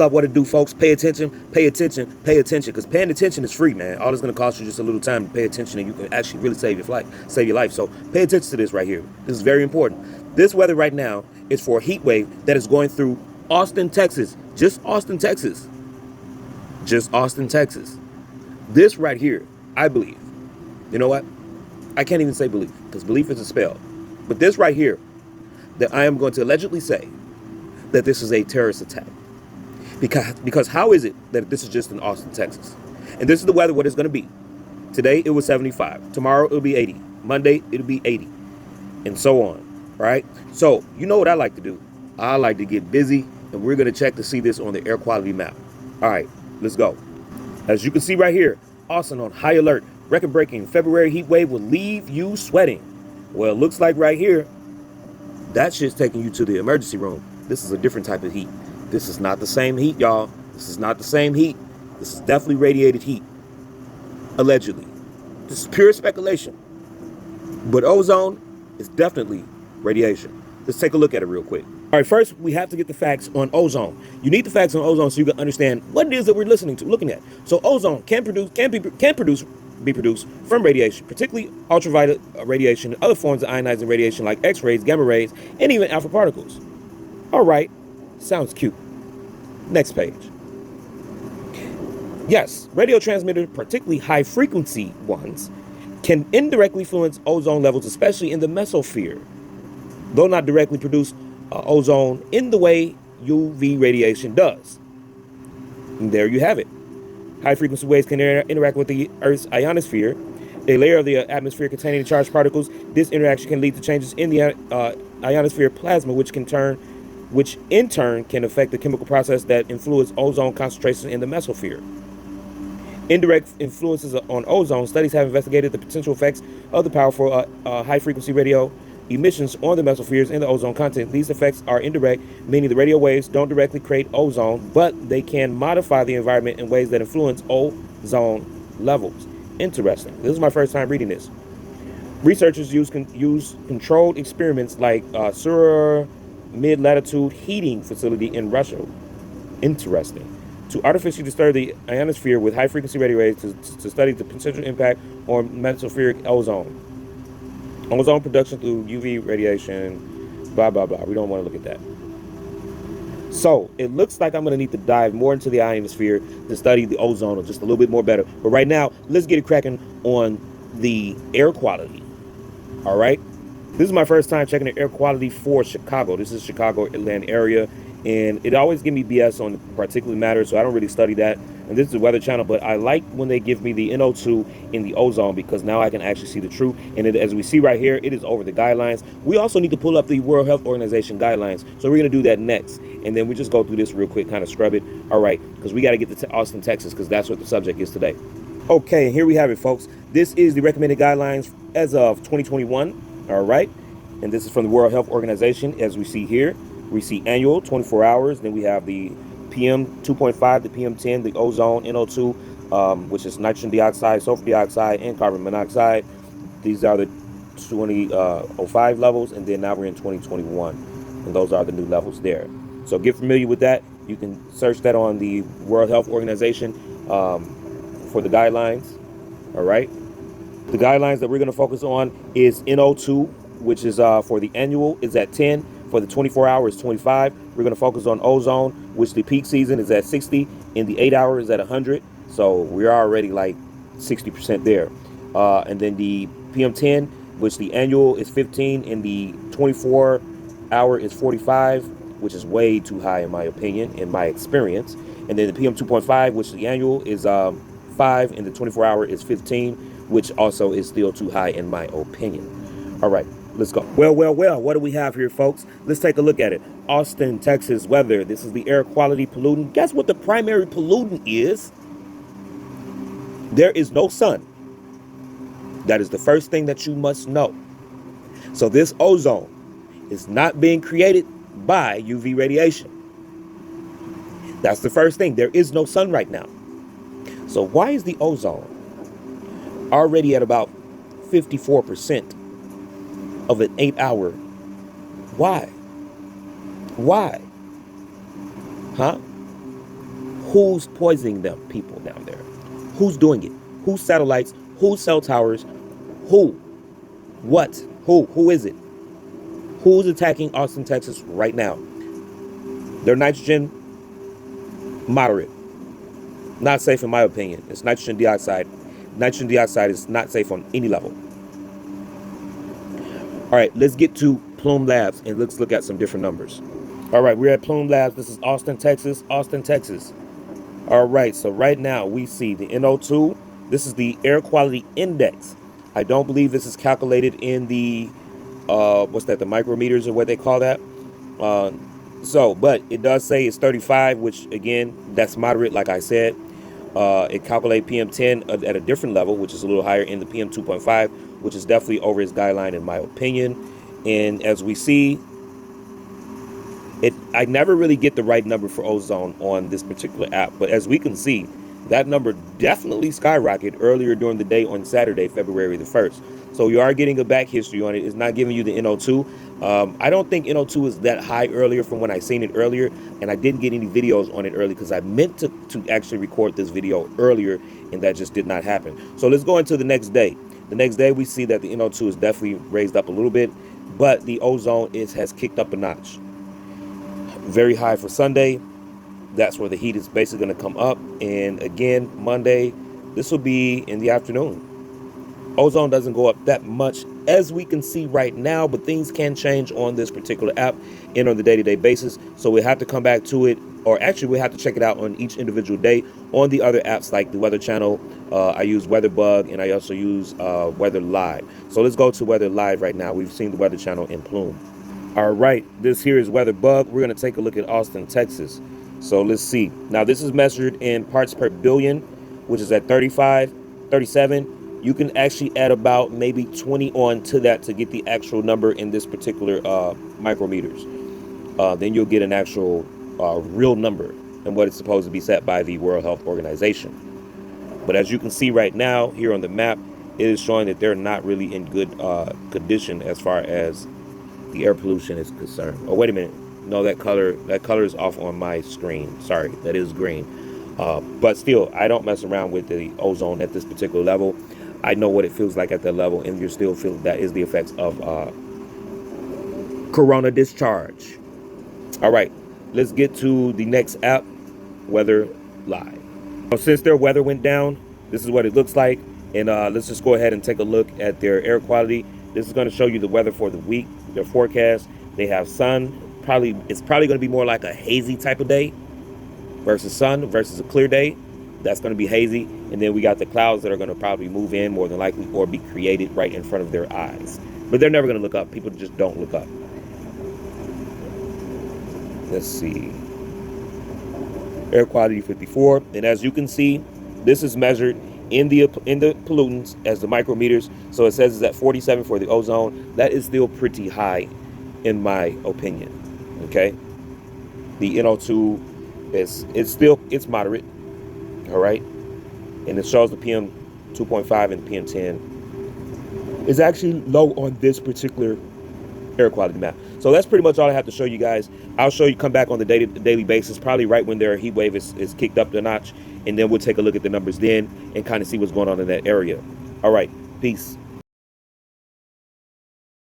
Up, what to do, folks? Pay attention, pay attention, pay attention, because paying attention is free, man. All it's going to cost you just a little time to pay attention, and you can actually really save your life. So pay attention to this right here. This is very important. This weather right now is for a heat wave that is going through Austin, Texas. Just Austin, Texas. Just Austin, Texas. This right here, I believe. You know what? I can't even say believe, because belief is a spell. But this right here, that I am going to allegedly say that this is a terrorist attack. Because how is it that this is just in Austin, Texas? And this is the weather, what it's going to be. Today, it was 75. Tomorrow, it'll be 80. Monday, it'll be 80. And so on, right? So, you know what I like to do? I like to get busy, and we're going to check to see this on the air quality map. All right, let's go. As you can see right here, Austin on high alert. Record-breaking February heat wave will leave you sweating. Well, it looks like right here, that shit's taking you to the emergency room. This is a different type of heat. This is not the same heat, y'all. This is not the same heat. This is definitely radiated heat. Allegedly. This is pure speculation. But ozone is definitely radiation. Let's take a look at it real quick. All right, first, we have to get the facts on ozone. You need the facts on ozone so you can understand what it is that we're looking at. So ozone can be produced from radiation, particularly ultraviolet radiation and other forms of ionizing radiation like X-rays, gamma rays, and even alpha particles. All right. Sounds cute. Next page. Yes, radio transmitters, particularly high-frequency ones, can indirectly influence ozone levels, especially in the mesosphere, though not directly produce ozone in the way UV radiation does. And there you have it. High-frequency waves can interact with the Earth's ionosphere, a layer of the atmosphere containing charged particles. This interaction can lead to changes in the ionosphere plasma, which in turn can affect the chemical process that influence ozone concentration in the mesosphere. Indirect influences on ozone. Studies have investigated the potential effects of the powerful high-frequency radio emissions on the mesospheres and the ozone content. These effects are indirect, meaning the radio waves don't directly create ozone, but they can modify the environment in ways that influence ozone levels. Interesting. This is my first time reading this. Researchers use controlled experiments like Sura mid-latitude heating facility in Russia. Interesting. To artificially disturb the ionosphere with high-frequency radio waves to study the potential impact on mesospheric ozone. Ozone production through UV radiation, blah, blah, blah. We don't want to look at that. So, it looks like I'm going to need to dive more into the ionosphere to study the ozone just a little bit more better. But right now, let's get it cracking on the air quality. All right? This is my first time checking the air quality for Chicago. This is Chicago, Atlanta area, and it always gives me BS on the particulate matter, so I don't really study that. And this is the Weather Channel, but I like when they give me the NO2 in the ozone because now I can actually see the truth. And as we see right here, it is over the guidelines. We also need to pull up the World Health Organization guidelines, so we're going to do that next. And then we just go through this real quick, kind of scrub it. All right, because we got to get to Austin, Texas, because that's what the subject is today. Okay, and here we have it, folks. This is the recommended guidelines as of 2021. All right, and this is from the World Health Organization. As we see here, we see annual 24 hours. Then we have the PM 2.5, the PM 10, the ozone, NO2, which is nitrogen dioxide, sulfur dioxide, and carbon monoxide. These are the 2005 levels, and then now we're in 2021, and those are the new levels there. So get familiar with that. You can search that on the World Health Organization for the guidelines. All right. The guidelines that we're going to focus on is NO2, which is for the annual is at 10. For the 24 hours, 25. We're going to focus on ozone, which the peak season is at 60. In the 8 hours is at 100. So we're already like 60% there. And then the PM10, which the annual is 15. In the 24 hour is 45, which is way too high in my opinion, in my experience. And then the PM 2.5, which the annual is 5. And the 24 hour is 15, which also is still too high in my opinion. All right. Let's go. Well, what do we have here, folks? Let's take a look at it. Austin, Texas weather. This is the air quality pollutant. Guess what the primary pollutant is? There is no sun. That is the first thing that you must know. So this ozone is not being created by UV radiation. That's the first thing. There is no sun right now. So why is the ozone already at about 54%? Of an 8 hour. Why? Huh? Who's poisoning them people down there? Who's doing it? Whose satellites? Whose cell towers? Who? What? Who is it? Who's attacking Austin, Texas right now? Their nitrogen, moderate. Not safe in my opinion. It's nitrogen dioxide. Nitrogen dioxide is not safe on any level. All right, let's get to Plume Labs and let's look at some different numbers. All right, we're at Plume Labs. This is Austin, Texas. Austin, Texas. All right, so right now we see the NO2. This is the air quality index. I don't believe this is calculated in the, what's that, the micrometers or what they call that. But it does say it's 35, which again, that's moderate, like I said. It calculates PM10 at a different level, which is a little higher in the PM 2.5, which is definitely over its guideline in my opinion. And as we see, I never really get the right number for ozone on this particular app, but as we can see, that number definitely skyrocketed earlier during the day on Saturday, February the 1st. So you are getting a back history on it. It's not giving you the NO2. I don't think NO2 is that high earlier from when I seen it earlier, and I didn't get any videos on it early because I meant to actually record this video earlier, and that just did not happen. So let's go into the next day. The next day we see that the NO2 is definitely raised up a little bit, but the ozone has kicked up a notch. Very high for Sunday. That's where the heat is basically going to come up. And again, Monday, this will be in the afternoon. Ozone doesn't go up that much as we can see right now, but things can change on this particular app and on the day-to-day basis. So we have to come back to it, or actually we have to check it out on each individual day on the other apps like the Weather Channel. I use WeatherBug, and I also use Weather Live. So let's go to Weather Live right now. We've seen the Weather Channel in Plume. All right, this here is WeatherBug. We're going to take a look at Austin, Texas. So let's see. Now this is measured in parts per billion, which is at 35, 37. You can actually add about maybe 20 on to that to get the actual number in this particular micrometers. Then you'll get an actual real number and what it's supposed to be set by the World Health Organization. But as you can see right now here on the map, it is showing that they're not really in good condition as far as the air pollution is concerned. Oh, wait a minute. No, that color is off on my screen. Sorry, that is green. But still, I don't mess around with the ozone at this particular level. I know what it feels like at that level, and you're still feeling that is the effects of corona discharge. All right, let's get to the next app, Weather Live. Since their weather went down, this is what it looks like. And let's just go ahead and take a look at their air quality. This is going to show you the weather for the week, their forecast. They have sun. It's probably going to be more like a hazy type of day versus sun versus a clear day. That's going to be hazy. And then we got the clouds that are going to probably move in more than likely or be created right in front of their eyes. But they're never going to look up. People just don't look up. Let's see. Air quality 54. And as you can see, this is measured in the pollutants as the micrometers. So it says it's at 47 for the ozone. That is still pretty high in my opinion. Okay, the NO2 it's moderate. All right, and it shows the PM 2.5 and PM10 is actually low on this particular air quality map. So that's pretty much all I have to show you guys. I'll show you, come back on the daily basis, probably right when their heat wave is kicked up a notch, and then we'll take a look at the numbers then and kind of see what's going on in that area. All right, peace.